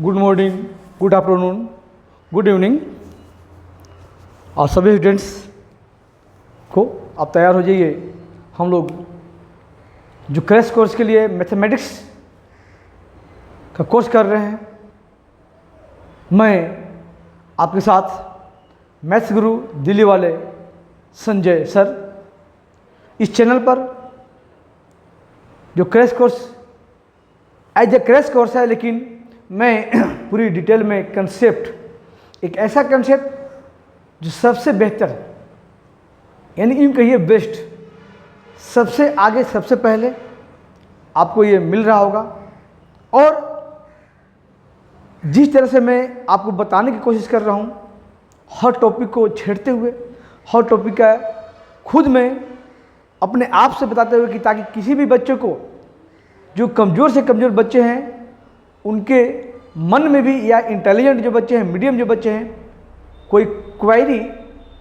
Good morning, good afternoon, good evening. और सभी students को आप तैयार हो जाइए। हम लोग जो क्रैश कोर्स के लिए मैथमेटिक्स का कोर्स कर रहे हैं, मैं आपके साथ मैथ्स गुरु दिल्ली वाले संजय सर। इस चैनल पर जो crash course as a crash course है, लेकिन मैं पूरी डिटेल में कंसेप्ट, एक ऐसा कंसेप्ट जो सबसे बेहतर, यानी यूँ कहिए बेस्ट, सबसे आगे सबसे पहले आपको ये मिल रहा होगा। और जिस तरह से मैं आपको बताने की कोशिश कर रहा हूँ, हर टॉपिक को छेड़ते हुए, हर टॉपिक का खुद में अपने आप से बताते हुए, कि ताकि किसी भी बच्चे को, जो कमज़ोर से कमज़ोर बच्चे हैं, उनके मन में भी, या इंटेलिजेंट जो बच्चे हैं, मीडियम जो बच्चे हैं, कोई क्वेरी,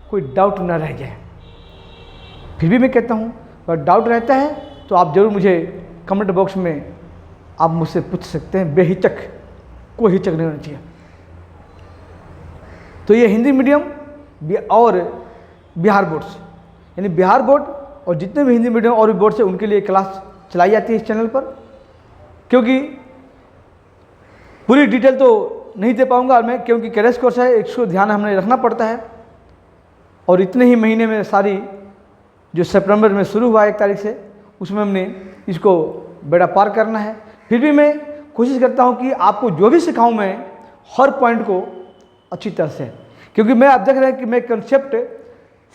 कोई डाउट ना रह जाए। फिर भी मैं कहता हूँ, अगर डाउट रहता है तो आप ज़रूर मुझे कमेंट बॉक्स में आप मुझसे पूछ सकते हैं, बेहिचक, कोई हिचक नहीं होना चाहिए। तो ये हिंदी मीडियम और बिहार बोर्ड से, यानी बिहार बोर्ड और जितने भी हिंदी मीडियम और भी बोर्ड से, उनके लिए क्लास चलाई जाती है इस चैनल पर। क्योंकि पूरी डिटेल तो नहीं दे पाऊंगा मैं, क्योंकि क्रैश कोर्स है, इसको ध्यान हमें रखना पड़ता है। और इतने ही महीने में सारी, जो सितंबर में शुरू हुआ 1 तारीख से, उसमें हमने इसको बेड़ा पार करना है। फिर भी मैं कोशिश करता हूं कि आपको जो भी सिखाऊं, मैं हर पॉइंट को अच्छी तरह से, क्योंकि मैं आप देख रहे हैं कि मैं कंसेप्ट,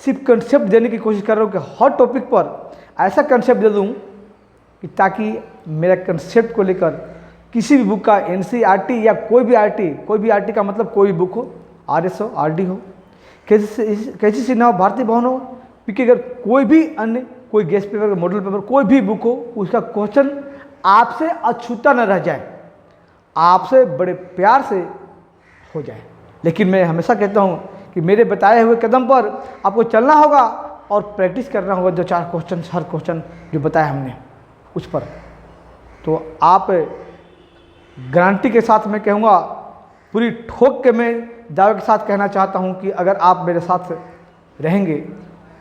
सिर्फ कंसेप्ट देने की कोशिश कर रहा हूं कि हर टॉपिक पर ऐसा कंसेप्ट दे दूं कि ताकि मेरा कंसेप्ट को लेकर किसी भी बुक का NCERT या कोई भी RT का मतलब कोई भी बुक हो, RS हो, RD हो, कैसी सी ना हो, भारतीय भवन हो, PK, अगर कोई भी अन्य, कोई गेस्ट पेपर, मॉडल पेपर, कोई भी बुक हो, उसका क्वेश्चन आपसे अछूता न रह जाए, आपसे बड़े प्यार से हो जाए। लेकिन मैं हमेशा कहता हूँ कि मेरे बताए हुए कदम पर आपको चलना होगा और प्रैक्टिस करना होगा। 2-4 क्वेश्चन, हर क्वेश्चन जो बताया हमने उस पर, तो आप गारंटी के साथ मैं कहूँगा, पूरी ठोक के मैं दावे के साथ कहना चाहता हूँ कि अगर आप मेरे साथ रहेंगे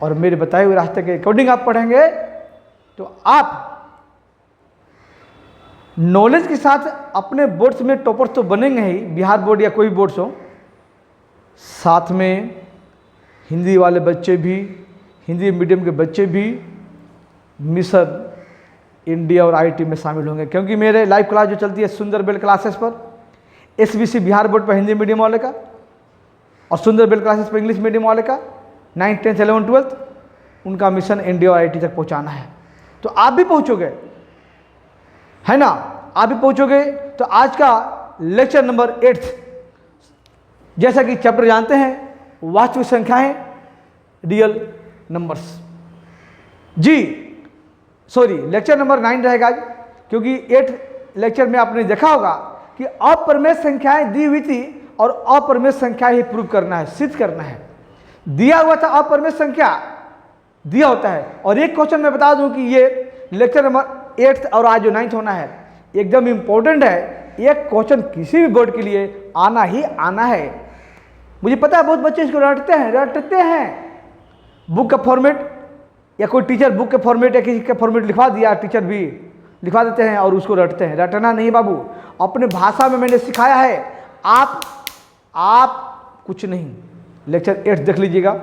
और मेरे बताए हुए रास्ते के अकॉर्डिंग आप पढ़ेंगे, तो आप नॉलेज के साथ अपने बोर्ड्स में टॉपर्स तो बनेंगे ही, बिहार बोर्ड या कोई बोर्ड्स हो, साथ में हिंदी वाले बच्चे भी, हिंदी मीडियम के बच्चे भी मिशन इंडिया और IIT में शामिल होंगे। क्योंकि मेरे लाइव क्लास जो चलती है सुंदर बेल क्लासेस पर, SBC बिहार बोर्ड पर हिंदी मीडियम वाले का, और सुंदर बेल क्लासेस पर इंग्लिश मीडियम वाले का, 9th 10th 11th 12th, उनका मिशन इंडिया और IIT तक पहुंचाना है। तो आप भी पहुंचोगे, है ना, आप भी पहुंचोगे। तो आज का लेक्चर नंबर 8, जैसा कि चैप्टर जानते हैं, वास्तविक संख्याएं, रियल नंबर्स। जी सॉरी, लेक्चर नंबर 9 रहेगा, क्योंकि 8 लेक्चर में आपने देखा होगा कि अप्रमेय संख्याएं दी हुई थी, और अप्रमेय संख्या ही प्रूव करना है, सिद्ध करना है। दिया हुआ था अप्रमेय संख्या दिया होता है। और एक क्वेश्चन मैं बता दूं कि ये लेक्चर नंबर 8 और आज जो 9th होना है, एकदम इंपॉर्टेंट है। एक क्वेश्चन किसी भी बोर्ड के लिए आना ही आना है। मुझे पता है बहुत बच्चे इसको रटते हैं। बुक का फॉर्मेट, या कोई टीचर बुक के फॉर्मेट या किसी का फॉर्मेट लिखवा दिया, टीचर भी लिखवा देते हैं और उसको रटते हैं। रटना नहीं बाबू, अपने भाषा में मैंने सिखाया है। आप कुछ नहीं, लेक्चर 8 देख लीजिएगा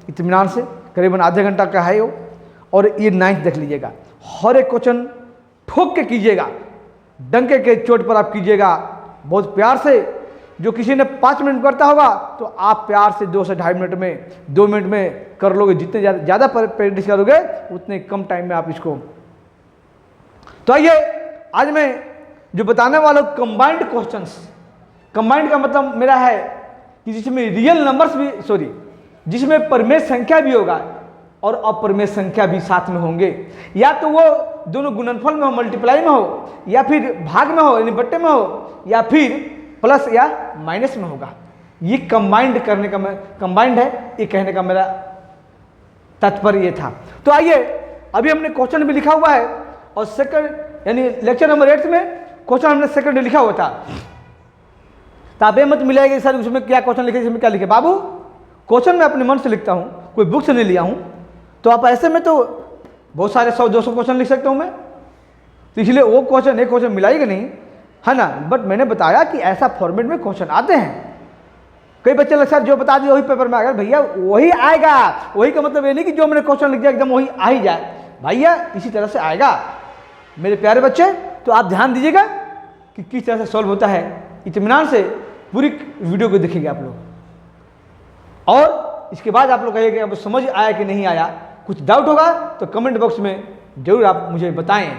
इत्मीनान से, करीबन आधे घंटा का है वो, और ये 9th देख लीजिएगा। हर एक क्वेश्चन ठोक के कीजिएगा, डंके के चोट पर आप कीजिएगा, बहुत प्यार से। जो किसी ने 5 मिनट करता होगा, तो आप प्यार से 2 से 2.5 मिनट में, 2 मिनट में कर लोगे। जितने ज़्यादा प्रैक्टिस करोगे, उतने कम टाइम में आप इसको। तो आइए, आज मैं जो बताने वाला हूँ कंबाइंड क्वेश्चंस। कंबाइंड का मतलब मेरा है कि जिसमें रियल नंबर्स भी, सॉरी, जिसमें परमेय संख्या भी होगा और अप्रमेय संख्या भी साथ में होंगे। या तो वो दोनों गुणनफल में हो, मल्टीप्लाई में हो, या फिर भाग में हो, यानी बट्टे में हो, या फिर प्लस या माइनस में होगा। ये कंबाइंड करने का, मैं कंबाइंड है ये कहने का मेरा तात्पर्य ये था। तो आइए, अभी हमने क्वेश्चन भी लिखा हुआ है, और सेकंड, यानी लेक्चर नंबर 8 में क्वेश्चन हमने सेकंड लिखा हुआ था। तो आप ये मत मिलाएंगे सर उसमें क्या क्वेश्चन लिखे, इसमें क्या लिखे। बाबू क्वेश्चन मैं अपने मन से लिखता हूँ, कोई बुक से नहीं लिया हूँ। तो आप ऐसे में तो बहुत सारे 100-200 क्वेश्चन लिख सकता हूँ मैं, तो इसलिए वो क्वेश्चन एक क्वेश्चन मिलाएगा नहीं, है ना। बट मैंने बताया कि ऐसा फॉर्मेट में क्वेश्चन आते हैं। कई बच्चे लग सर जो बता दिए वही पेपर में आएगा। भैया वही आएगा, वही का मतलब ये नहीं कि जो मैंने क्वेश्चन लिख दिया एकदम वही आ ही जाए, भैया इसी तरह से आएगा मेरे प्यारे बच्चे। तो आप ध्यान दीजिएगा कि किस तरह से सॉल्व होता है, इत्मीनान से पूरी वीडियो को देखिए आप लोग, और इसके बाद आप लोग कहिएगा अब समझ आया कि नहीं आया। कुछ डाउट होगा तो कमेंट बॉक्स में जरूर आप मुझे बताएं,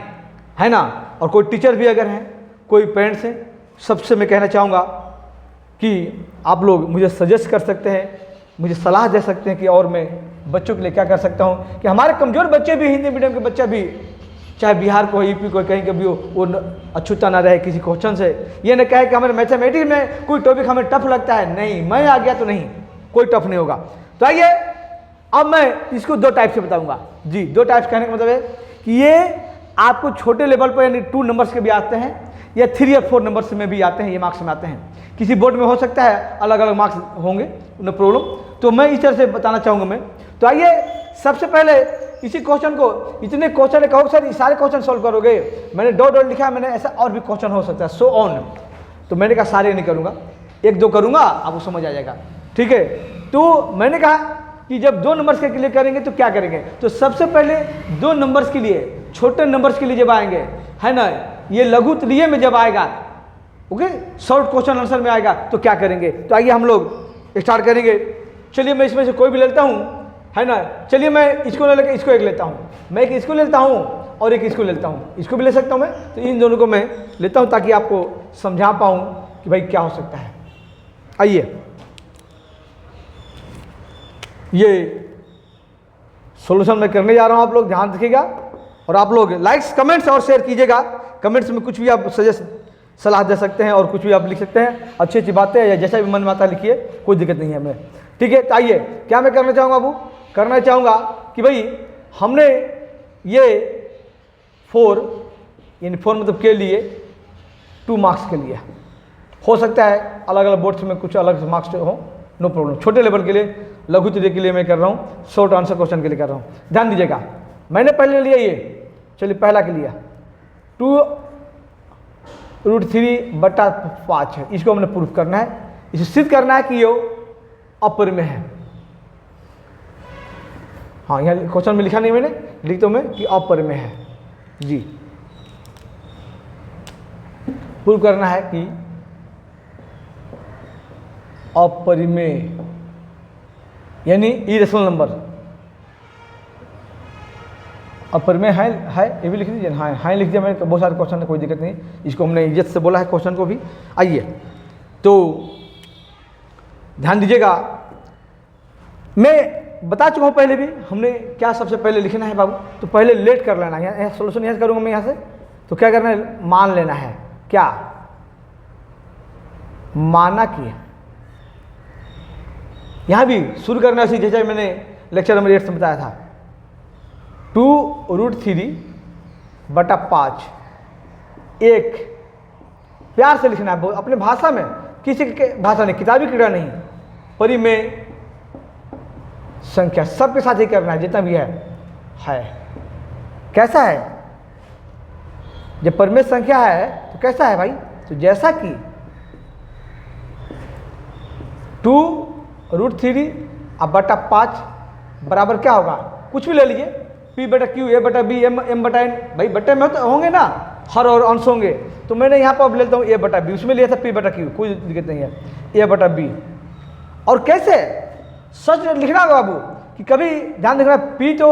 है ना। और कोई टीचर भी अगर हैं, कोई पेरेंट्स हैं, सबसे मैं कहना चाहूँगा कि आप लोग मुझे सजेस्ट कर सकते हैं, मुझे सलाह दे सकते हैं कि और मैं बच्चों के लिए क्या कर सकता हूँ कि हमारे कमज़ोर बच्चे भी, हिंदी मीडियम के बच्चा भी, चाहे बिहार को, यूपी को, कहीं के भी हो, वो अछूता ना रहे किसी क्वेश्चन से। ये न कहे कि हमारे मैथमेटिक्स में कोई टॉपिक हमें टफ लगता है, नहीं मैं आ गया तो नहीं, कोई टफ नहीं होगा। तो आइए अब मैं इसको 2 टाइप से बताऊंगा जी। 2 टाइप्स कहने का मतलब है कि ये आपको छोटे लेवल पर यानी 2 नंबर्स के भी आते हैं या 3 या 4 नंबर्स में भी आते हैं, ये मार्क्स में आते हैं। किसी बोर्ड में हो सकता है अलग अलग मार्क्स होंगे, नो प्रॉब्लम। तो मैं इस तरह से बताना चाहूँगा मैं। तो आइए सबसे पहले इसी क्वेश्चन को, इतने क्वेश्चन कहो सर ये सारे क्वेश्चन सॉल्व करोगे, मैंने डॉट डॉट लिखा है, मैंने ऐसा और भी क्वेश्चन हो सकता है, सो ऑन। तो मैंने कहा सारे नहीं करूँगा, 1-2 करूँगा, आपको समझ आ जाएगा, ठीक है। तो मैंने कहा कि जब 2 नंबर्स के लिए करेंगे तो क्या करेंगे। तो सबसे पहले 2 नंबर्स के लिए, छोटे नंबर्स के लिए जब आएंगे, है ना, ये लघु त्रिय में जब आएगा, ओके, शॉर्ट क्वेश्चन आंसर में आएगा तो क्या करेंगे। तो आइए हम लोग स्टार्ट करेंगे। चलिए मैं इसमें से कोई भी लेता हूँ, है ना। चलिए मैं इसको ले लेकर इसको एक लेता हूँ, मैं एक इसको लेता हूँ और एक इसको लेता हूँ, इसको भी ले सकता हूँ मैं। तो इन दोनों को मैं लेता हूँ ताकि आपको समझा पाऊँ कि भाई क्या हो सकता है। आइए ये सॉल्यूशन मैं करने जा रहा हूँ, आप लोग ध्यान रखिएगा और आप लोग लाइक्स, कमेंट्स और शेयर कीजिएगा। कमेंट्स में कुछ भी आप सजेस्ट सलाह दे सकते हैं और कुछ भी आप लिख सकते हैं, अच्छी अच्छी बातें या जैसा भी मन में आता लिखिए, कोई दिक्कत नहीं है हमें, ठीक है। तो आइए क्या मैं करना चाहूँगा बाबू, करना चाहूँगा कि भाई हमने ये 4 यानी 4 मतलब के लिए 2 मार्क्स के लिए, हो सकता है अलग अलग बोर्ड्स में कुछ अलग मार्क्स हो, नो प्रॉब्लम। छोटे लेवल के लिए, लघु त्रिय के लिए मैं कर रहा हूँ, शॉर्ट आंसर क्वेश्चन के लिए कर रहा हूँ। ध्यान दीजिएगा, मैंने पहले लिया ये, चलिए पहला के लिया 2√3/5 है, इसको हमने प्रूफ करना है, इसे सिद्ध करना है कि ये अपरिमेय है। हाँ यहाँ क्वेश्चन में लिखा नहीं मैंने, लिख दो मैं कि अपरिमेय है जी। प्रूफ करना है कि अपरिमेय यानी इरेशनल नंबर अपरिमेय है, ये भी लिख दीजिए। हाँ लिख दिया मैंने, बहुत सारे क्वेश्चन है, कोई दिक्कत नहीं, इसको हमने इज्जत से बोला है क्वेश्चन को भी। आइए तो ध्यान दीजिएगा, मैं बता चुका हूँ पहले भी हमने क्या सबसे पहले लिखना है बाबू। तो पहले लेट कर लेना है, सोल्यूशन यहाँ से करूँगा मैं यहाँ से। तो क्या करना है, मान लेना है, क्या माना कि यहाँ भी शुरू करना है जैसे मैंने लेक्चर नंबर 8 में बताया था, 2√3/5 एक प्यार से लिखना है अपने भाषा में, किसी के भाषा नहीं, किताबी क्रीड़ा नहीं, परिमेय संख्या सबके साथ ही करना है जितना भी है। कैसा है, जब परिमेय संख्या है तो कैसा है भाई, तो जैसा कि 2√3/5 बराबर क्या होगा, कुछ भी ले लीजिए, P/Q, A/B, M/N, भाई बट्टे में तो होंगे ना, हर और अंश होंगे। तो मैंने यहाँ पर अब लेता हूँ A/B, उसमें लिया था P/Q, कोई दिक्कत नहीं है, A/B। और कैसे सच लिखना होगा बाबू कि कभी ध्यान रखना, P तो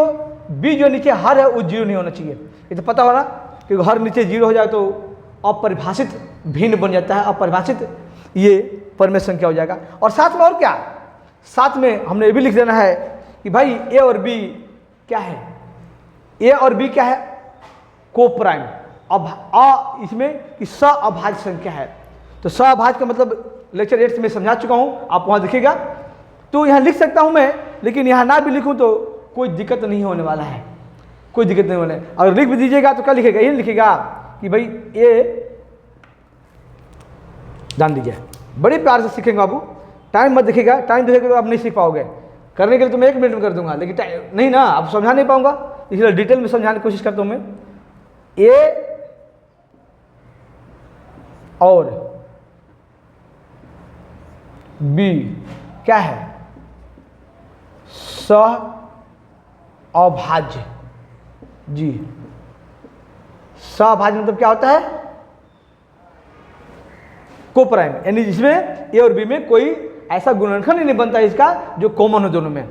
B जो नीचे हर है वो 0 नहीं होना चाहिए, ये तो पता होना, क्योंकि हर नीचे 0 हो जाए तो अपरिभाषित भिन्न बन जाता है, अपरिभाषित ये परिमेय संख्या हो जाएगा। और साथ में और क्या, साथ में हमने ये भी लिख देना है कि भाई A और B क्या है, A और B क्या है, को प्राइम, अब इसमें कि सअभाज्य संख्या है। तो सअभाज्य का मतलब लेक्चर 8 में समझा चुका हूँ, आप वहाँ देखिएगा। तो यहाँ लिख सकता हूँ मैं, लेकिन यहाँ ना भी लिखूँ तो कोई दिक्कत नहीं होने वाला है, कोई दिक्कत नहीं होने। अगर लिख भी दीजिएगा तो क्या लिखेगा, यही लिखेगा कि भाई A, ध्यान दीजिए बड़े प्यार से सीखेंगे बाबू, टाइम मत देखिएगा, टाइम देखेगा तो आप नहीं सीख पाओगे। करने के लिए तो मैं 1 मिनट में कर दूंगा, लेकिन नहीं ना, आप समझा नहीं पाऊंगा, इसलिए डिटेल में समझाने की कोशिश करता हूं मैं। ए और बी क्या है? सह अभाज्य। जी, सहअभाज्य मतलब क्या होता है? कोप्राइम, यानी जिसमें ए और बी में कोई ऐसा गुणनखंड ही नहीं बनता इसका जो कॉमन हो दोनों में,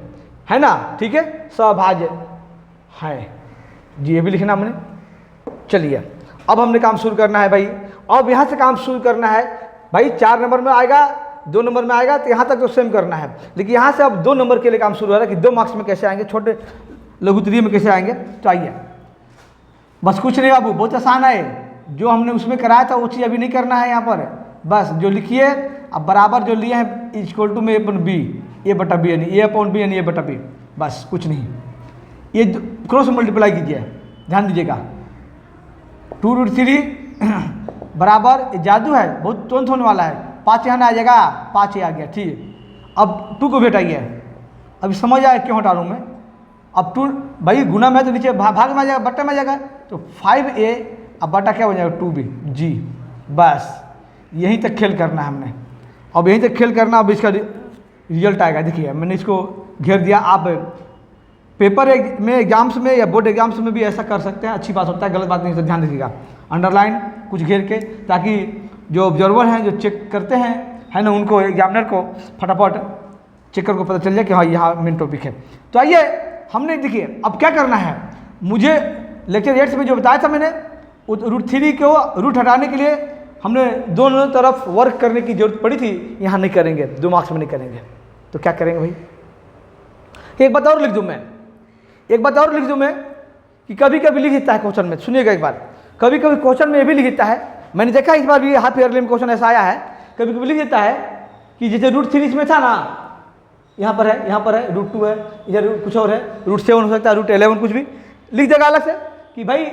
है ना? ठीक है, सहअभाज्य है जी, ये भी लिखना हमने। चलिए अब हमने काम शुरू करना है भाई, अब यहां से काम शुरू करना है भाई। 4 नंबर में आएगा, 2 नंबर में आएगा, तो यहां तक तो सेम करना है, लेकिन यहां से अब 2 नंबर के लिए काम शुरू हो रहा है कि 2 मार्क्स में कैसे आएंगे, छोटे लघुत्तरीय में कैसे आएंगे। तो आइए, बस कुछ नहीं बाबू, बहुत आसान है। जो हमने उसमें कराया था वो चीज़ अभी नहीं करना है यहाँ पर, बस जो लिखिए अब बराबर जो लिए हैं इक्वल टू में ए अपॉन बी, ए बटा बी, यानी ए अपॉन बी यानी ए बटा बी, बस कुछ नहीं। ये क्रॉस मल्टीप्लाई कीजिए, ध्यान दीजिएगा। 2√3 बराबर, जादू है, बहुत तुरंत होने वाला है। 5 यहाँ आ जाएगा, 5 ये आ गया, ठीक है। अब 2 को भी हटाइए, अभी समझ आया क्यों हटा रहा हूँ मैं। अब 2 भाई गुना में तो नीचे भाग में आ जाएगा, बट्टे में आ जाएगा, तो 5a अब बटा क्या हो जाएगा 2b जी। बस यहीं तक खेल करना है हमने, अब यहीं तक खेल करना। अब इसका रिजल्ट आएगा, देखिए मैंने इसको घेर दिया। आप पेपर में एग्जाम्स में या बोर्ड एग्जाम्स में भी ऐसा कर सकते हैं, अच्छी बात होता है, गलत बात नहीं, तो ध्यान रखिएगा। अंडरलाइन कुछ घेर के, ताकि जो ऑब्जर्वर हैं जो चेक करते हैं, है ना, उनको एग्जामिनर को फटाफट चेकर को पता चल जाए कि हाँ यहाँ मेन टॉपिक है। तो आइए हमने देखिए अब क्या करना है। मुझे लेक्चर 8 में जो बताया था मैंने, √3 को रूट हटाने के लिए हमने दोनों तरफ वर्क करने की जरूरत पड़ी थी, यहाँ नहीं करेंगे, 2 मार्क्स में नहीं करेंगे। तो क्या करेंगे भाई, एक बात और लिख दूँ मैं, एक बात और लिख दूँ मैं कि कभी कभी लिख देता है क्वेश्चन में, सुनिएगा एक बार, कभी कभी क्वेश्चन में ये भी लिख देता है, मैंने देखा इस बार भी हाफ ईयरली में क्वेश्चन ऐसा आया है, कभी कभी लिख देता है कि जैसे √3 इसमें था ना, यहाँ पर है, यहाँ पर है, √2 है, इधर कुछ और है, √7 हो सकता है, √11 कुछ भी लिख देगा अलग से कि भाई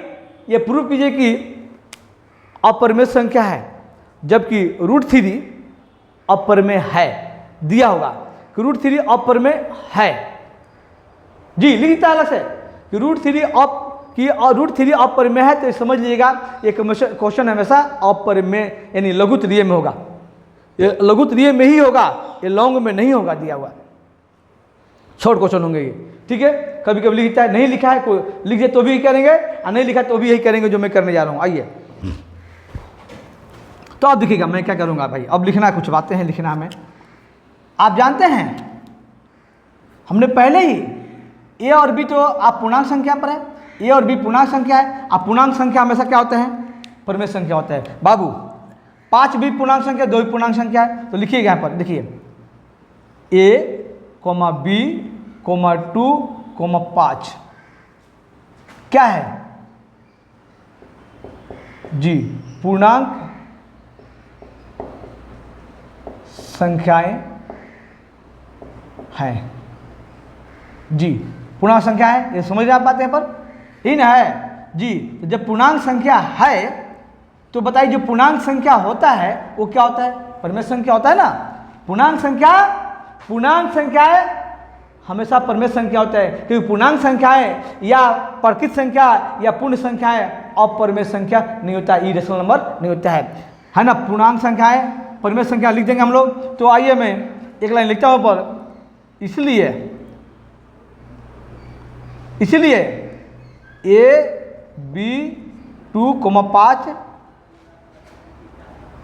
ये प्रूव कीजिए कि अपरिमेय संख्या है, जबकि √3 अपरिमेय है, दिया होगा कि √3 अपरिमेय है जी, लिखता है अलग से कि √3 अपरिमेय है, तो समझ लीजिएगा ये क्वेश्चन हमेशा अपरिमेय यानी लघुत्तरीय में होगा, ये लघुत्तरीय में ही होगा, ये लॉन्ग में नहीं होगा दिया हुआ, शॉर्ट क्वेश्चन होंगे ये, ठीक है। कभी कभी लिखता है, नहीं लिखा है कोई लिख दे तो भी यही करेंगे, और नहीं लिखा तो भी यही करेंगे जो मैं करने जा रहा हूँ। आइए तो अब देखिएगा मैं क्या करूँगा भाई, अब लिखना कुछ बातें हैं, लिखना हमें। आप जानते हैं हमने पहले ही ए और बी तो आप पूर्णांक संख्या पर है, ए और बी पूर्णांक संख्या है। आप पूर्णांक संख्या हमेशा क्या होते हैं, परिमेय संख्या होता है बाबू। 5 भी पूर्णांक संख्या, 2 भी पूर्णांक संख्या है, तो लिखिएगा यहाँ पर, देखिए a, b, 2, 5 क्या है जी, पूर्णांक संख्याएं हैं जी, पूर्णांक संख्या है, ये समझ रहे आप बात यहाँ पर, ही ना है जी। तो जब पूर्णांक संख्या है तो बताइए जो पूर्णांक संख्या होता है वो क्या होता है, परिमेय संख्या होता है ना। पूर्णांक संख्याएं हमेशा परिमेय संख्या होता है, क्योंकि पूर्णांक संख्याएं या प्रकृत संख्या या पूर्ण संख्याएं अपरिमेय संख्या नहीं होता, इरेशनल नंबर नहीं होता है ना। पूर्णांक संख्याएं परिमेय संख्या लिख देंगे हम लोग। तो आइए मैं एक लाइन लिखता हूं पर, इसलिए a, b, 2, 5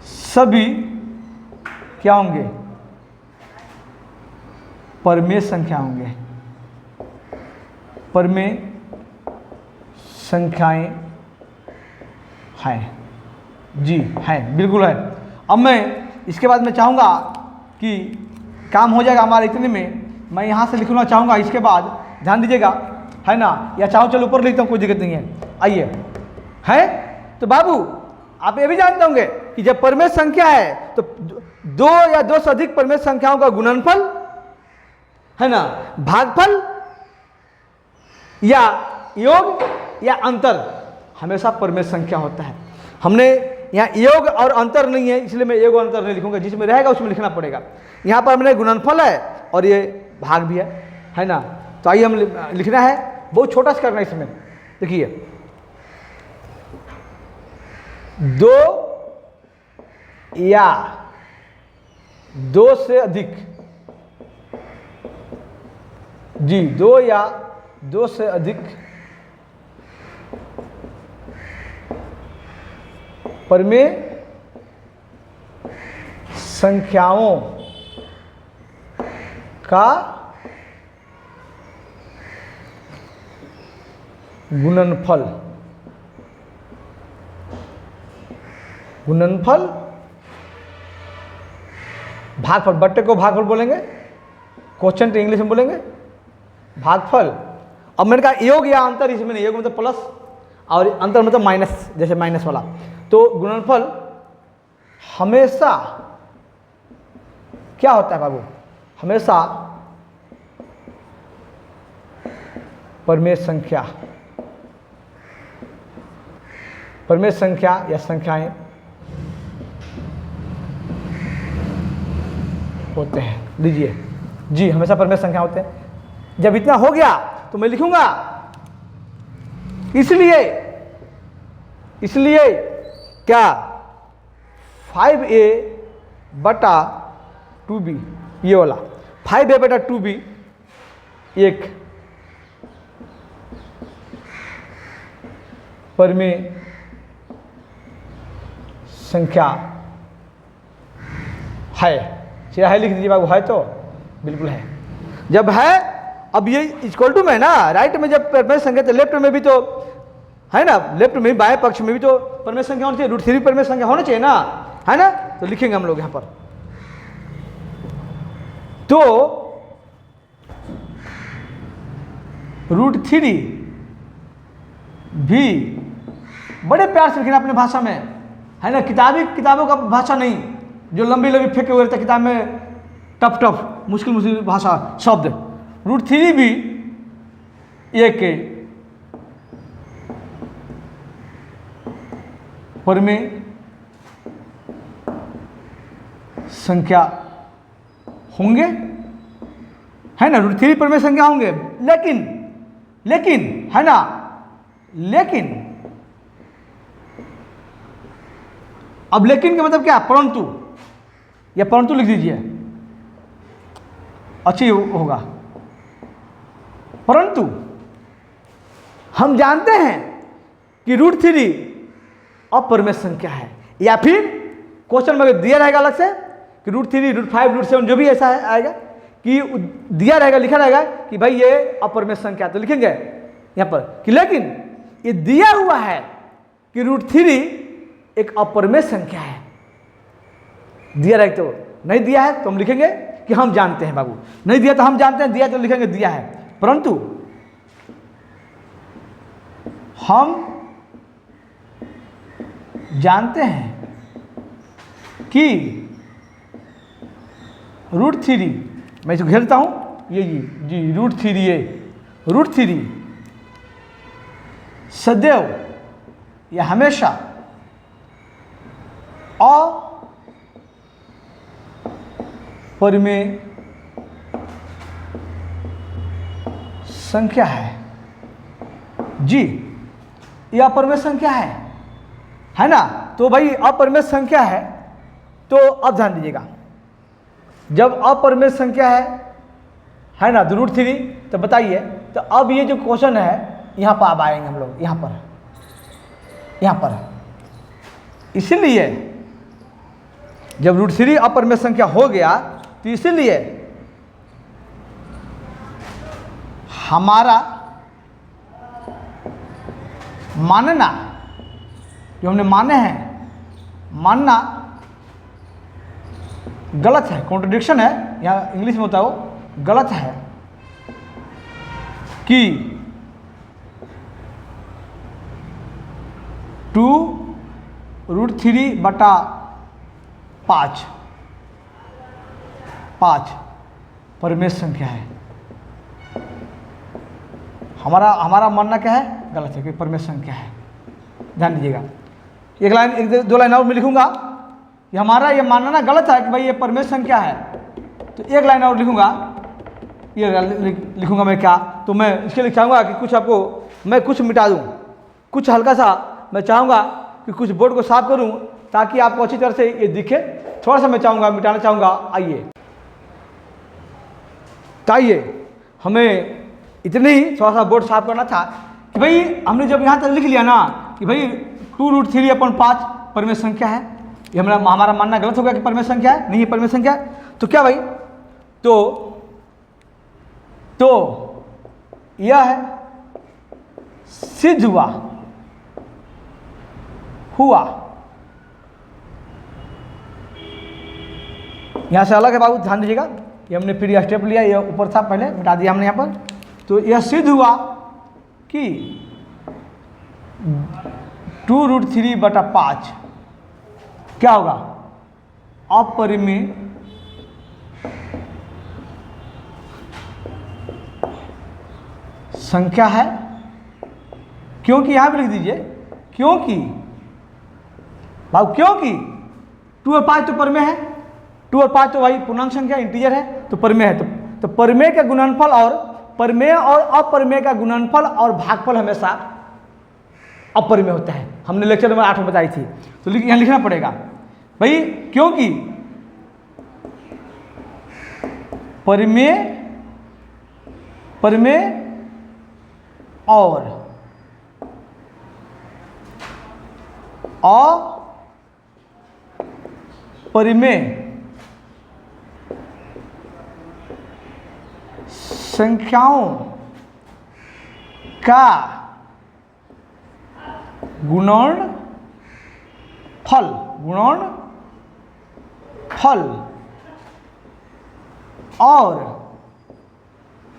सभी क्या होंगे, परिमेय संख्या होंगे, परिमेय संख्याएं हैं जी, हैं, बिल्कुल है। अब मैं इसके बाद मैं चाहूँगा कि काम हो जाएगा हमारे इतने में, मैं यहाँ से लिखना चाहूँगा इसके बाद, ध्यान दीजिएगा, है ना, या चाहो चलो ऊपर लिखता हूँ, कोई दिक्कत नहीं है। आइए है तो बाबू आप ये भी जानते होंगे कि जब परिमेय संख्या है तो 2 या 2 से अधिक परिमेय संख्याओं का गुणनफल, है ना, भागफल या योग या अंतर हमेशा परिमेय संख्या होता है। हमने यहाँ योग और अंतर नहीं है, इसलिए मैं योग और अंतर नहीं लिखूंगा, जिसमें रहेगा उसमें लिखना पड़ेगा। यहाँ पर मैंने गुणनफल है और ये भाग भी है ना। तो आइए हम लिखना है, बहुत छोटा सा करना है इसमें। देखिए 2 या 2 से अधिक, जी 2 या 2 से अधिक परमेय संख्याओं का गुणनफल, गुणनफल भागफल, बट्टे को भागफल बोलेंगे, क्वोशंट इंग्लिश में बोलेंगे भागफल। अब मैंने कहा योग या अंतर, इसमें नहीं, योग मतलब प्लस और अंतर मतलब माइनस, जैसे माइनस वाला। तो गुणनफल हमेशा क्या होता है बाबू, हमेशा परमेय संख्या, परमेय संख्या या संख्याएं होते हैं। लीजिए जी, हमेशा परमेय संख्या होते हैं। जब इतना हो गया तो मैं लिखूंगा इसलिए क्या 5a बटा 2b, ये वाला 5a बटा 2b एक परमेय संख्या है। सीधा है लिख दीजिए बाबू, है तो बिल्कुल है। जब है, अब ये इक्वल टू में ना, राइट में जब परमेय संख्या, तो लेफ्ट में भी तो है ना, लेफ्ट में बाएं पक्ष में भी तो परमेय संख्या होनी चाहिए, √3 परमेय संख्या होना चाहिए ना, है ना। तो लिखेंगे हम लोग यहां पर, तो √3 भी बड़े प्यार से लिखना अपने भाषा में, है ना, किताबों का भाषा नहीं, जो लंबी लंबी फेंके हुए रहता किताब में, टफ मुश्किल भाषा शब्द। √3 भी एक परमेय संख्या होंगे, है ना, √3 परमेय संख्या होंगे। लेकिन है ना, लेकिन अब लेकिन का मतलब क्या, परंतु, या परंतु लिख दीजिए, अच्छी होगा। परंतु हम जानते हैं कि √3 अपरमेय संख्या है, या फिर क्वेश्चन में दिया रहेगा अलग से कि √3, √5, √7 जो भी ऐसा है आएगा कि दिया रहेगा, लिखा रहेगा कि भाई ये अपरमेय संख्या, तो लिखेंगे यहाँ पर कि लेकिन ये दिया हुआ है कि √3 एक अपरमेय संख्या है, दिया रहेगा। तो नहीं दिया है तो हम लिखेंगे कि हम जानते हैं बाबू, नहीं दिया तो हम जानते हैं, दिया तो लिखेंगे दिया है। परंतु हम जानते हैं कि √3, मैं इसको घेरता हूं, ये जी √3 सदैव या हमेशा अपरमेय संख्या है। जी, यह अपरमेय संख्या है ना। तो भाई अपरमेय संख्या है, तो अब ध्यान दीजिएगा, जब अपरमेय संख्या है ना, √3, तो बताइए, तो अब ये जो क्वेश्चन है यहाँ पर अब आएंगे हम लोग, यहाँ पर इसीलिए जब √3 अपरमेय संख्या हो गया, तो इसीलिए हमारा मानना, जो हमने माने हैं, मानना गलत है, कॉन्ट्रडिक्शन है, यहाँ इंग्लिश में होता है वो, गलत है कि 2√3 बटा 5 परमेय संख्या है। हमारा मानना क्या है, गलत है कि परमेय संख्या है। ध्यान दीजिएगा, एक लाइन, एक दो लाइन और मैं लिखूंगा कि हमारा ये मानना गलत है कि भाई ये परमेय संख्या है, तो एक लाइन और लिखूंगा, ये लिखूंगा मैं क्या, तो मैं इसके लिए चाहूँगा कि कुछ आपको मैं कुछ मिटा दूँ, कुछ हल्का सा मैं चाहूँगा कि कुछ बोर्ड को साफ करूँ ताकि आपको अच्छी तरह से ये दिखे। थोड़ा सा मैं चाहूँगा मिटाना चाहूँगा। आइए, तो आइए हमें इतने ही थोड़ा सा बोर्ड साफ करना था कि भाई हमने जब यहाँ तक लिख लिया ना कि भाई 2√3/5 परमेय संख्या है, ये हमारा मानना गलत हो गया कि परमेय संख्या है, नहीं है परमेय संख्या है, तो क्या भाई, तो यह है सिद्ध हुआ। यहां से अलग है बाबू, ध्यान दीजिएगा, ये हमने फिर यह स्टेप लिया, ये ऊपर था पहले, मिटा दिया हमने यहाँ पर। तो यह सिद्ध हुआ कि 2√3/5 क्या होगा, अपरिमेय संख्या है। क्योंकि यहां पे लिख दीजिए, क्योंकि क्योंकि 2 और 5 तो परमेय है, 2 और 5 तो भाई पूर्णांक संख्या इंटीजर है, तो परमेय है। तो परमेय का गुणनफल और परमेय और अपरिमेय का गुणनफल और भागफल हमेशा अपरिमेय होता है। हमने लेक्चर नंबर 8 में बताई थी, तो यहाँ लिखना पड़ेगा भाई, क्योंकि परमेय और अपरिमेय संख्याओं का गुणनफल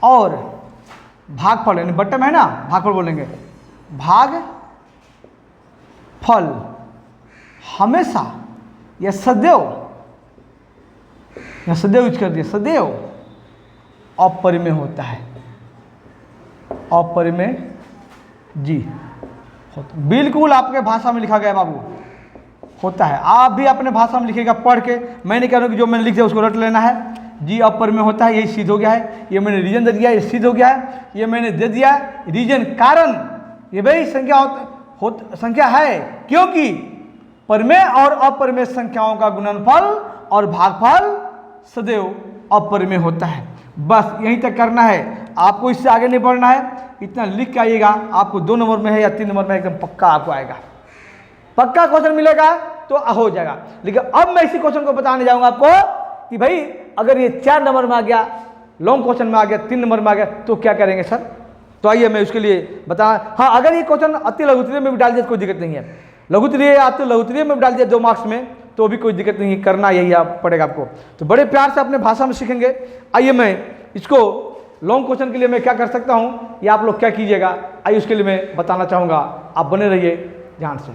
और भागफल, यानी बट्टे में है ना, भागफल बोलेंगे, भागफल हमेशा या सदैव, या सदैव यूज कर दिया, सदैव अपरिमेय होता है। अपरिमेय जी बिल्कुल आपके भाषा में लिखा गया बाबू, होता है। आप भी अपने भाषा में लिखिएगा पढ़ के, मैं नहीं कह रहा हूँ कि जो मैंने लिख दिया उसको रट लेना है। जी अपरिमेय होता है, यही सिद्ध हो गया है, ये मैंने रीजन दे दिया, ये सिद्ध हो गया है, ये मैंने दे दिया रीजन, कारण ये भाई संख्या है क्योंकि परमेय और अपरिमेय संख्याओं का गुणनफल और भागफल सदैव अपरिमेय होता है। बस यहीं तक करना है, आपको इससे आगे नहीं बढ़ना है। इतना लिख के आइएगा, आपको 2 नंबर में है या 3 नंबर में एकदम पक्का आपको आएगा, पक्का क्वेश्चन मिलेगा तो हो जाएगा। लेकिन अब मैं इसी क्वेश्चन को बताने जाऊंगा आपको कि भाई अगर ये 4 नंबर में आ गया, लॉन्ग क्वेश्चन में आ गया, 3 नंबर में आ गया, तो क्या करेंगे सर। तो आइए मैं उसके लिए बता, हाँ अगर ये क्वेश्चन अति लघुत्तरीय में भी डाल दिया तो कोई दिक्कत नहीं है, लघुत्तरीय या अति लघुत्तरीय में भी डाल दिया 2 मार्क्स में तो भी कोई दिक्कत नहीं है, करना यही आप पड़ेगा आपको। तो बड़े प्यार से अपने भाषा में सीखेंगे। आइए मैं इसको लॉन्ग क्वेश्चन के लिए मैं क्या कर सकता हूँ या आप लोग क्या कीजिएगा, आइए उसके लिए मैं बताना चाहूँगा, आप बने रहिए ध्यान से।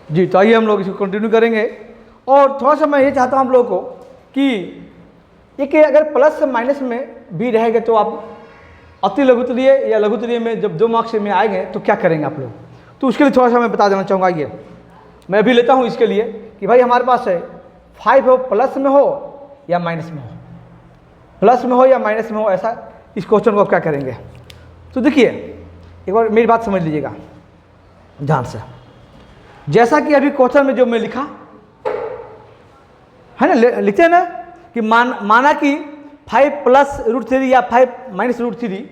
जी तो आइए हम लोग इसको कंटिन्यू करेंगे। और थोड़ा सा मैं ये चाहता हूँ आप लोगों को कि एक अगर प्लस माइनस में भी रहेगा तो आप अति लघुत्तरीय या लघुत्तरीय में जब 2 मार्क्स में आएंगे तो क्या करेंगे आप लोग, तो उसके लिए थोड़ा सा मैं बता देना चाहूँगा। ये मैं अभी लेता हूँ इसके लिए कि भाई हमारे पास है 5 हो, प्लस में हो या माइनस में हो, प्लस में हो या माइनस में हो, ऐसा इस क्वेश्चन को आप क्या करेंगे। तो देखिए एक बार मेरी बात समझ लीजिएगा ध्यान से। जैसा कि अभी क्वेश्चन में जो मैं लिखा है ना, लिखते हैं ना कि माना कि 5 + √3 या 5 - √3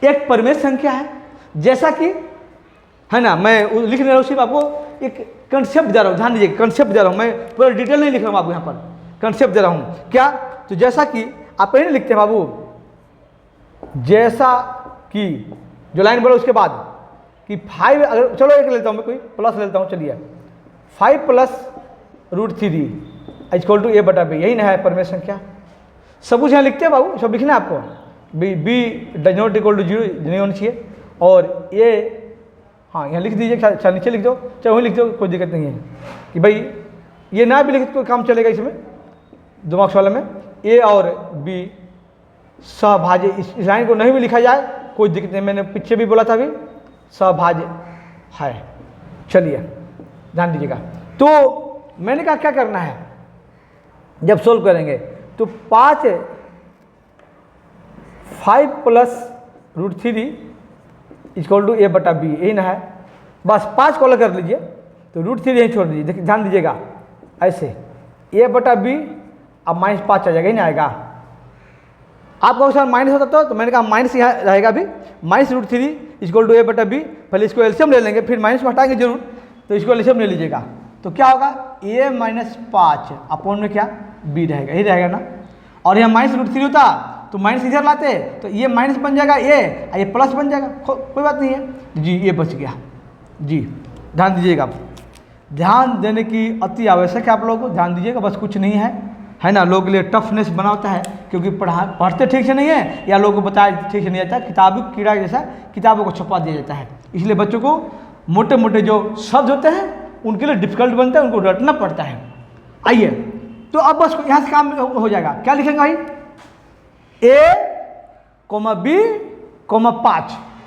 एक परमेय संख्या है, जैसा कि है ना, मैं लिख रहा हूँ, सिर्फ आपको एक कंसेप्ट दे रहा हूँ, ध्यान दीजिए, कंसेप्ट दे रहा हूँ, मैं पूरा डिटेल नहीं लिख रहा हूँ आपको, यहाँ पर कंसेप्ट दे रहा हूँ। क्या, तो जैसा कि आप पहले लिखते हैं बाबू, जैसा कि जो लाइन बोलो उसके बाद कि 5, अगर चलो एक लेता हूँ मैं, कोई प्लस लेता हूँ, चलिए 5 + √3 = a/b, यही ना है परमेय संख्या। सब कुछ यहाँ लिखते हैं बाबू, सब लिखना है आपको, b does not equal to 0 नहीं होनी चाहिए, और ये हाँ यहाँ लिख दीजिए, अच्छा नीचे लिख दो, चाहे वहीं लिख दो, कोई दिक्कत नहीं है कि भाई ये ना भी लिखे तो काम चलेगा इसमें 2 मार्क्स वाले में। ए और बी सहभाज्य, इस लाइन को नहीं भी लिखा जाए कोई दिक्कत नहीं, मैंने पीछे भी बोला था अभी सभाज्य है। चलिए ध्यान दीजिएगा। तो मैंने कहा क्या करना है जब सोल्व करेंगे, तो 5 +√3 इक्वल टू a/b, यही ना है। बस 5 को अलग कर लीजिए, तो √3 यहीं छोड़ दीजिए। देखिए ध्यान दीजिएगा, ऐसे a/b अब -5 आ जाएगा, ही नहीं आएगा। आपका क्वेश्चन माइनस होता तो मैंने कहा माइनस यहाँ रहेगा अभी, -√3 इक्वल टू a/b। पहले इसको एलसीएम ले लेंगे, फिर माइनस को हटाएंगे जरूर, तो इसको एलसीएम ले लीजिएगा। तो क्या होगा, a - 5 अपॉन में क्या b रहेगा, यही रहेगा ना। और यहाँ -√3 होता तो माइनस इधर लाते तो ये माइनस बन जाएगा a, और ये प्लस बन जाएगा, कोई बात नहीं है जी, ये बच गया जी। ध्यान दीजिएगा, ध्यान देने की अति आवश्यक है, आप लोगों को ध्यान दीजिएगा, बस कुछ नहीं है ना। लोगों के लिए टफनेस बना होता है क्योंकि पढ़ते ठीक से नहीं है, या लोगों को बताया ठीक से नहीं आता, किताबी कीड़ा जैसा किताबों को छुपा दिया जाता है। इसलिए बच्चों को मोटे मोटे जो शब्द होते हैं उनके लिए डिफिकल्ट बनता है, उनको रटना पड़ता है। आइए, तो अब बस यहाँ से काम हो जाएगा। क्या लिखेंगे भाई, a, b,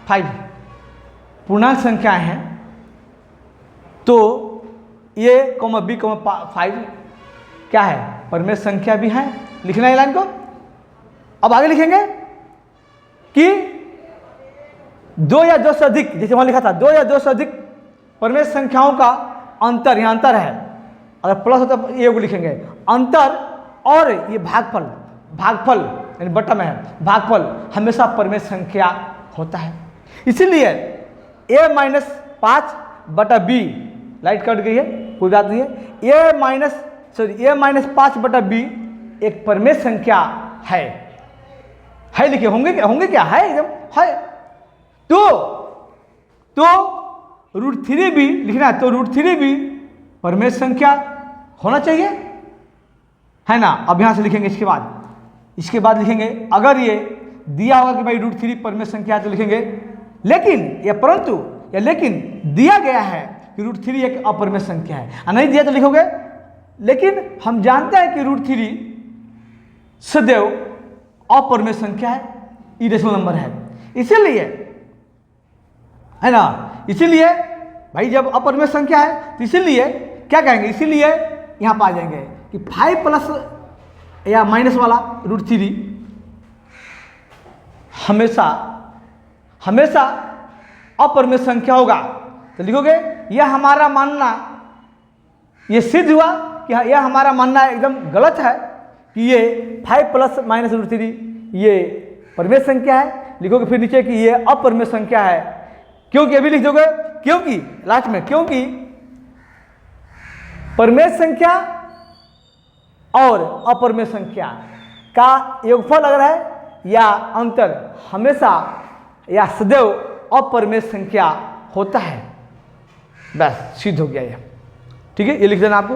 5 पूर्णांक संख्याएं हैं, तो a, b, 5 क्या है, परमेय संख्या भी है। लिखना है लाइन को। अब आगे लिखेंगे कि 2 या 2 से अधिक, जैसे वहां लिखा था 2 या 2 से अधिक परमेय संख्याओं का अंतर, यहाँ अंतर है, अगर प्लस होता तो ये को लिखेंगे अंतर, और ये भागफल यानी बट्टा में है, भागफल हमेशा परमेय संख्या होता है। इसीलिए a - 5/b लाइट कट गई है, कोई बात नहीं है, a - 5/b एक परमेय संख्या है लिखे होंगे क्या है, एकदम है। तो √3 भी लिखना है, तो √3 भी परमेय संख्या होना चाहिए, है ना। अब यहां से लिखेंगे, इसके बाद लिखेंगे, अगर ये दिया होगा कि भाई √3 परमेय संख्या है तो लिखेंगे लेकिन दिया गया है कि √3 एक अपरमेय संख्या है, नहीं दिया तो लिखोगे लेकिन हम जानते हैं कि √3 सदैव अपरमेय संख्या है, इरेशनल नंबर है, इसीलिए, है ना। इसीलिए भाई जब अपरमेय संख्या है तो इसीलिए क्या कहेंगे, इसीलिए यहां पर आ जाएंगे कि 5 प्लस या माइनस वाला √3 हमेशा अपरमेय संख्या होगा। तो लिखोगे यह हमारा मानना, ये सिद्ध हुआ कि यह हमारा मानना एकदम गलत है कि ये 5 प्लस माइनस √3 ये परमेय संख्या है। लिखोगे फिर नीचे कि ये अपरमेय संख्या है, क्योंकि अभी लिख दोगे क्योंकि लास्ट में, क्योंकि परमेय संख्या और अपरमेय संख्या का योगफल अगर है या अंतर हमेशा या सदैव अपरमेय संख्या होता है। बस सिद्ध हो गया ये, ठीक है, ये लिख देना आपको।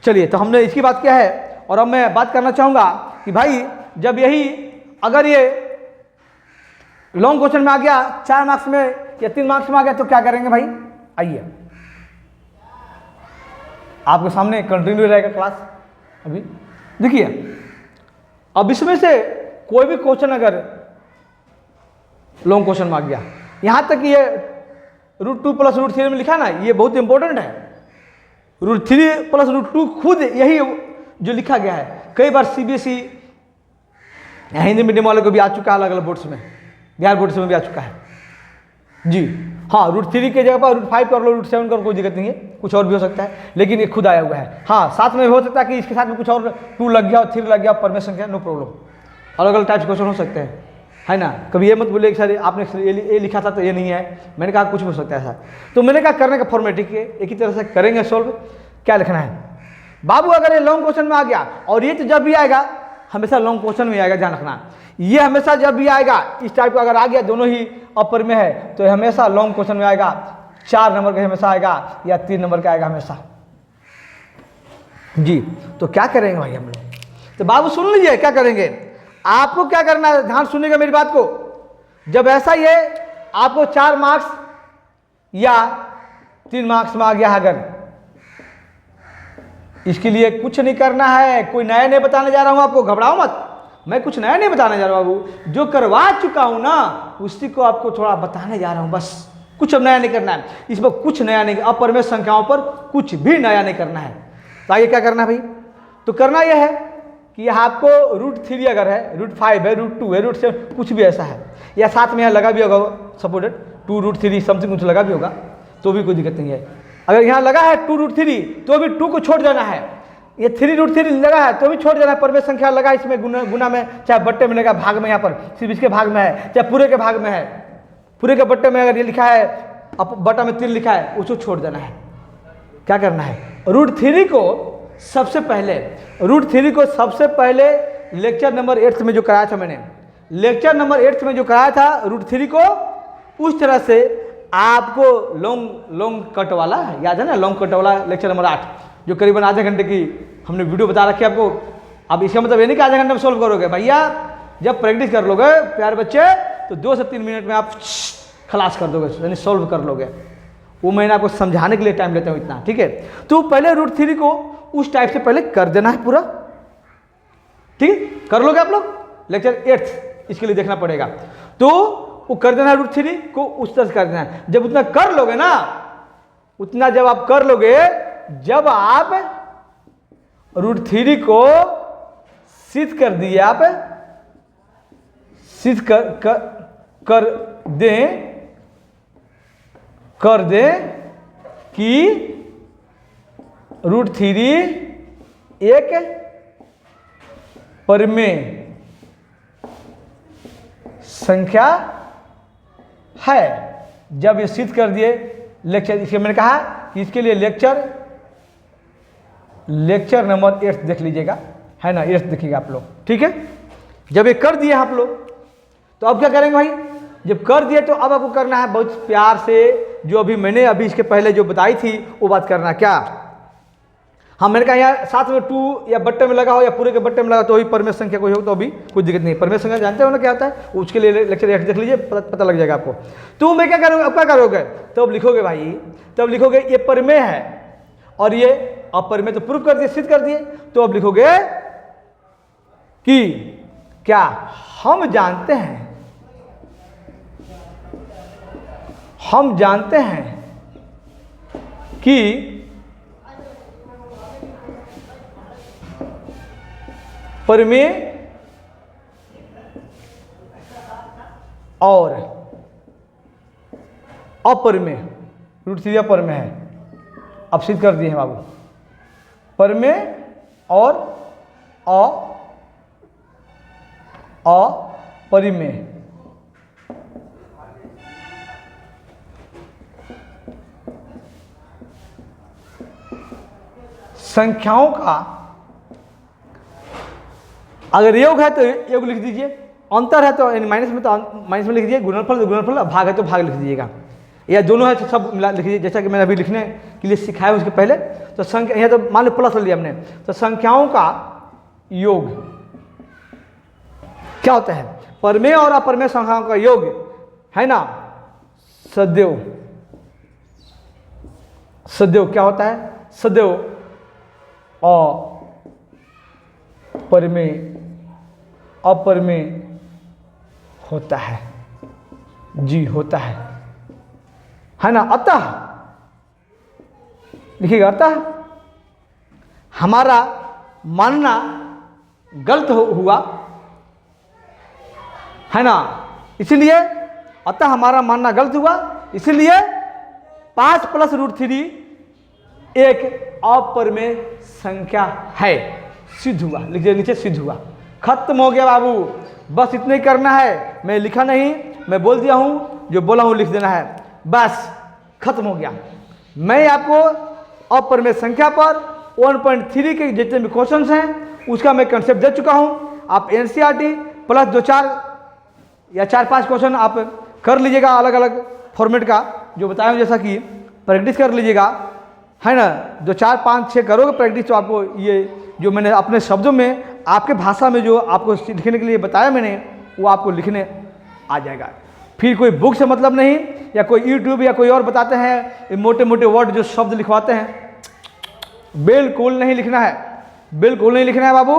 चलिए, तो हमने इसकी बात किया है, और अब मैं बात करना चाहूंगा कि भाई जब यही अगर ये लॉन्ग क्वेश्चन में आ गया 4 मार्क्स में या 3 मार्क्स में आ गया तो क्या करेंगे भाई। आइए, आपके सामने कंटिन्यू रहेगा क्लास। अभी देखिए, अब इसमें से कोई भी क्वेश्चन अगर लॉन्ग क्वेश्चन में आ गया, यहां तक ये √2 प्लस √3 में लिखा ना, ये बहुत इंपॉर्टेंट है। √3 प्लस √2 खुद यही जो लिखा गया है, कई बार CBSE हिंदी मीडियम वाले को भी आ चुका है, अलग अलग बोर्ड्स में, बिहार बोर्ड्स में भी आ चुका है जी। हाँ, √3 के जगह पर √5 कर लो, √7 कर, कोई दिक्कत नहीं है, कुछ और भी हो सकता है, लेकिन ये खुद आया हुआ है। हाँ, साथ में हो सकता है कि इसके साथ में कुछ और 2 लग गया और 3 लग गया, परमेय संख्या, नो प्रॉब्लम, अलग अलग टाइप के क्वेश्चन हो सकते हैं, है ना। कभी ये मत बोलिए कि सर आपने ये लिखा था तो ये नहीं है, मैंने कहा कुछ भी हो सकता है ऐसा। तो मैंने कहा करने का फॉर्मेटिक एक ही तरह से करेंगे सॉल्व। क्या लिखना है बाबू, अगर ये लॉन्ग क्वेश्चन में आ गया, और ये तो जब भी आएगा हमेशा लॉन्ग क्वेश्चन में आएगा, ध्यान रखना, ये हमेशा जब भी आएगा इस टाइप का अगर आ गया, दोनों ही अपर में है, तो हमेशा लॉन्ग क्वेश्चन में आएगा, 4 नंबर का हमेशा आएगा या 3 नंबर का आएगा हमेशा जी। तो क्या करेंगे भाई हम लोग, तो बाबू सुन लीजिए क्या करेंगे। आपको क्या करना है, ध्यान सुनिएगा मेरी बात को। जब ऐसा ये आपको 4 मार्क्स या 3 मार्क्स में आ गया, अगर इसके लिए कुछ नहीं करना है, कोई नया नहीं बताने जा रहा हूं आपको, घबराओ मत, मैं कुछ नया नहीं बताने जा रहा हूँ बाबू, जो करवा चुका हूँ ना उसी को आपको थोड़ा बताने जा रहा हूँ बस, कुछ अब नया नहीं करना है इसमें, कुछ नया नहीं, अपरिमेय संख्याओं पर कुछ भी नया नहीं करना है। तो आइए क्या करना है भाई, तो करना यह है कि यहाँ आपको √3 अगर है, √5 है, √2 है, √7 कुछ भी ऐसा है, या साथ में यहाँ लगा भी होगा सपोर्टेड 2√3 समथिंग कुछ लगा भी होगा तो भी कोई दिक्कत नहीं है। अगर यहाँ लगा है 2√3 तो भी 2 को छोड़ देना है, ये 3√3 लगा है तो भी छोड़ देना है, परिमेय संख्या लगा इसमें गुना में, चाहे बट्टे में लगा, भाग में, यहाँ पर सिर्फ इसके भाग में है, चाहे पूरे के भाग में है, पूरे के बट्टे में अगर ये लिखा है, अब बट्टा में 3 लिखा है, उसको छोड़ देना है। क्या करना है, √3 को सबसे पहले लेक्चर नंबर 8 में जो कराया था मैंने, लेक्चर नंबर 8 में जो कराया था √3 को, उस तरह से आपको लॉन्ग कट वाला याद है ना, लॉन्ग कट वाला लेक्चर नंबर 8 जो करीबन आधे घंटे की हमने वीडियो बता रखी है आपको। अब इसका मतलब ये नहीं कि आधे घंटे में सोल्व करोगे भैया, जब प्रैक्टिस कर लोगे प्यारे बच्चे तो 2 से 3 मिनट में आप खलास कर दोगे, यानी सोल्व कर लोगे। वो मैंने आपको समझाने के लिए टाइम लेता हूँ इतना, ठीक है। तो पहले √3 को उस टाइप से पहले कर देना है पूरा, ठीक है, कर लोगे आप लोग, लेक्चर 8 इसके लिए देखना पड़ेगा। तो वो कर देना है √3 को उस तरह से कर देना है। जब उतना कर लोगे ना, उतना जब आप कर लोगे, जब आप √3 को सिद्ध कर दिए, आप सिद्ध कर दें कि √3 एक परिमेय संख्या है। जब ये सिद्ध कर दिए लेक्चर, इसके मैंने कहा कि इसके लिए लेक्चर नंबर 8 देख लीजिएगा, है ना, 8 देखिएगा आप लोग, ठीक है। जब ये कर दिए आप लोग तो अब क्या करेंगे भाई, जब कर दिए तो अब आपको करना है बहुत प्यार से, जो अभी मैंने इसके पहले जो बताई थी वो बात करना। क्या, हाँ मैंने कहा यहाँ साथ में 2 या बट्टे में लगा हो या पूरे के बट्टे में लगा तो ही परिमेय संख्या कोई हो तो भी कोई दिक्कत नहीं। परिमेय संख्या जानते हो ना क्या होता है, उसके लिए लेक्चर 8 देख लीजिए, पता लग जाएगा आपको। तो मैं क्या करूँगा, अब क्या करोगे, तो अब लिखोगे भाई, तब लिखोगे ये परिमेय है और ये अपरिमेय, तो प्रूफ कर दिए, सिद्ध कर दिए। तो अब लिखोगे कि क्या, हम जानते हैं कि परिमेय और अपरिमेय, √3 अपरिमेय है, अब सिद्ध कर दिए हैं बाबू, परिमेय और अपरिमेय संख्याओं का अगर योग है तो योग लिख दीजिए, अंतर है तो माइनस में तो माइनस में लिख दीजिए, गुणनफल, भाग है तो भाग लिख दीजिएगा, या दोनों है तो सब मिला लिख दीजिए। जैसा कि मैंने अभी लिखने के लिए सिखाया उसके पहले, तो संख्या यहाँ तो मान लो प्लस लिया हमने, तो संख्याओं का योग क्या होता है, परिमेय और अपरिमेय संख्याओं का योग, है ना, सदैव क्या होता है, सदैव अपरिमेय होता है, जी होता है ना। अतः लिखिएगा, अतः हमारा मानना गलत हुआ, है ना, इसलिए अतः हमारा मानना गलत हुआ, इसलिए 5 + √3 एक अपरिमेय संख्या है, सिद्ध हुआ, लिखिए नीचे सिद्ध हुआ, खत्म हो गया बाबू, बस इतना ही करना है। मैं लिखा नहीं, मैं बोल दिया हूँ, जो बोला हूँ लिख देना है, बस खत्म हो गया। मैं आपको अपरिमेय संख्या पर 1.3 के जितने भी क्वेश्चंस हैं उसका मैं कंसेप्ट दे चुका हूँ। आप NCERT प्लस 2-4 या 4-5 क्वेश्चन आप कर लीजिएगा, अलग अलग फॉर्मेट का जो बताया हूँ, जैसा कि प्रैक्टिस कर लीजिएगा, है ना। 2, 4, 5, 6 करोगे प्रैक्टिस तो आपको ये जो मैंने अपने शब्दों में आपके भाषा में जो आपको लिखने के लिए बताया मैंने, वो आपको लिखने आ जाएगा। फिर कोई बुक से मतलब नहीं, या कोई यूट्यूब या कोई और बताते हैं मोटे मोटे वर्ड जो शब्द लिखवाते हैं, बिल्कुल नहीं लिखना है, बिल्कुल नहीं लिखना है बाबू।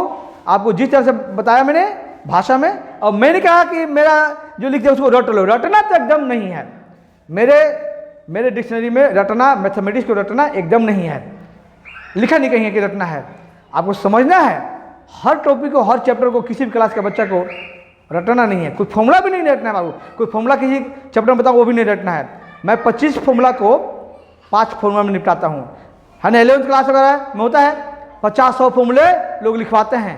आपको जिस तरह से बताया मैंने भाषा में। और मैंने कहा कि मेरा जो लिखते हैं उसको रट लो, रटना तो एकदम नहीं है। मेरे डिक्शनरी में रटना, मैथमेटिक्स को रटना एकदम नहीं है, लिखा नहीं कहीं है कि रटना है। आपको समझना है, हर टॉपिक को, हर चैप्टर को, किसी भी क्लास के बच्चा को रटना नहीं है। कोई फॉर्मूला भी नहीं रटना है बाबू, कोई फॉर्मूला किसी चैप्टर में बताओ वो भी नहीं रटना है। मैं 25 फॉर्मूला को 5 फॉर्मूला में निपटाता हूँ, है ना। 11th क्लास वगैरह में होता है 50-100 फॉर्मूले लोग लिखवाते हैं,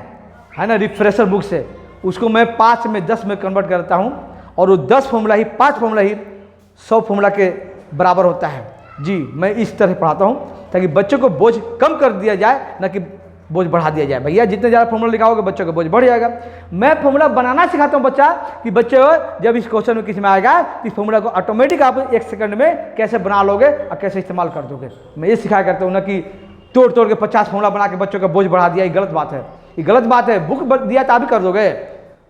है ना, रिफ्रेशर बुक से। उसको मैं 5 में 10 में कन्वर्ट करता हूँ, और वो 10 फॉर्मूला ही, 5 फॉर्मूला ही 100 फॉर्मूला के बराबर होता है। जी, मैं इस तरह पढ़ाता हूँ ताकि बच्चों को बोझ कम कर दिया जाए, ना कि बोझ बढ़ा दिया जाए। भैया जितने ज़्यादा फॉर्मूला लिखाओगे बच्चों का बोझ बढ़ जाएगा। मैं फॉर्मूला बनाना सिखाता हूँ बच्चा, कि बच्चे जब इस क्वेश्चन में किसी में आएगा तो इस फॉर्मूला को ऑटोमेटिक आप 1 सेकंड में कैसे बना लोगे और कैसे इस्तेमाल कर दोगे। मैं ये सिखाया करता हूँ ना कि तोड़ तोड़ के 50 फॉर्मूला बना के बच्चों का बोझ बढ़ा दिया। ये गलत बात है, ये गलत बात है। बुक दिया तो आप ही कर दोगे।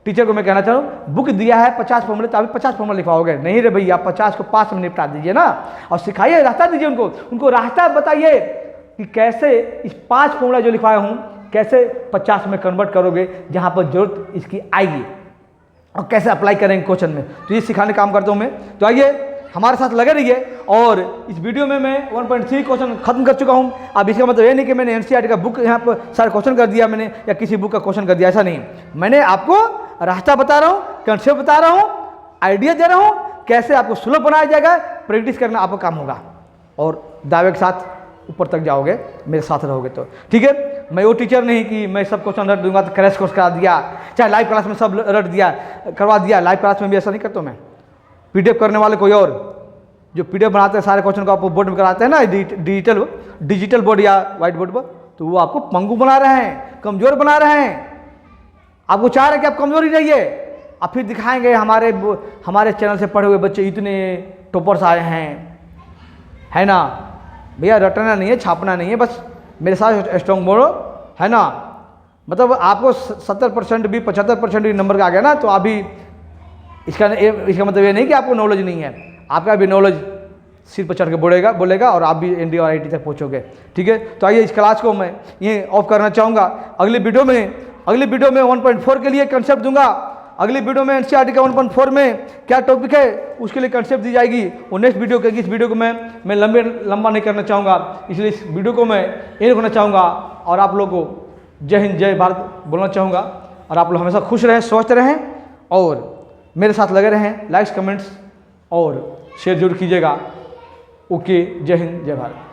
टीचर को मैं कहना चाहूँ, बुक दिया है 50 फॉर्मूले तो आप 50 फॉर्मूला लिखवाओगे? नहीं रे भैया, 50 को 5 में निपटा दीजिए ना, और सिखाइए, रास्ता दीजिए उनको रास्ता बताइए कि कैसे इस 5 फॉर्मूला जो लिखवाया हूँ कैसे 50 में कन्वर्ट करोगे, जहाँ पर जरूरत इसकी आएगी, और कैसे अप्लाई करेंगे क्वेश्चन में। तो ये सिखाने काम करता हूँ मैं। तो आइए हमारे साथ लगे रहिए। और इस वीडियो में मैं 1.3 क्वेश्चन खत्म कर चुका हूँ। अब इसका मतलब ये नहीं कि मैंने एनसीईआरटी का बुक यहाँ पर सारे क्वेश्चन कर दिया मैंने, या किसी बुक का क्वेश्चन कर दिया, ऐसा नहीं। मैंने आपको रास्ता बता रहा हूँ, कंसेप्ट बता रहा हूँ, आइडिया दे रहा हूँ, कैसे आपको सुलभ बनाया जाएगा। प्रैक्टिस करना आपका काम होगा, और दावे के साथ ऊपर तक जाओगे, मेरे साथ रहोगे तो। ठीक है, मैं वो टीचर नहीं कि मैं सब क्वेश्चन रट दूंगा तो क्रैश कोर्स करा दिया, चाहे लाइव क्लास में सब रट दिया, करवा दिया। लाइव क्लास में भी ऐसा नहीं करता मैं। पीडीएफ करने वाले कोई और, जो पीडीएफ बनाते हैं सारे क्वेश्चन को आपको बोर्ड में कराते हैं ना, डिजिटल बोर्ड या व्हाइट बोर्ड पर, तो वो आपको पंगु बना रहे हैं, कमजोर बना रहे हैं। आपको चाह रहे हैं कि आप कमजोर ही रहिए, अब फिर दिखाएंगे हमारे चैनल से पढ़े हुए बच्चे इतने टॉपर्स आए हैं, है ना। भैया रटना नहीं है, छापना नहीं है, बस मेरे साथ स्ट्रॉन्ग बोलो, है ना। मतलब आपको 70% भी 75% भी नंबर का आ गया ना, तो अभी इसका मतलब ये नहीं कि आपको नॉलेज नहीं है। आपका भी नॉलेज सिर पर चढ़ के बोलेगा और आप भी एनडी और आईटी तक पहुंचोगे। ठीक है, तो आइए इस क्लास को मैं ये ऑफ करना चाहूँगा। अगली वीडियो में 1.4 के लिए कंसेप्ट दूंगा। अगली वीडियो में एनसीईआरटी का 1.4 में क्या टॉपिक है उसके लिए कंसेप्ट दी जाएगी, वो नेक्स्ट वीडियो के। इस वीडियो को मैं लंबा नहीं करना चाहूँगा, इसलिए इस वीडियो को मैं ये रखना चाहूँगा। और आप लोगों को जय हिंद जय भारत बोलना चाहूँगा। और आप लोग हमेशा खुश रहें, स्वस्थ रहें, और मेरे साथ लगे रहें। लाइक्स, कमेंट्स और शेयर जरूर कीजिएगा। ओके, जय हिंद जय भारत।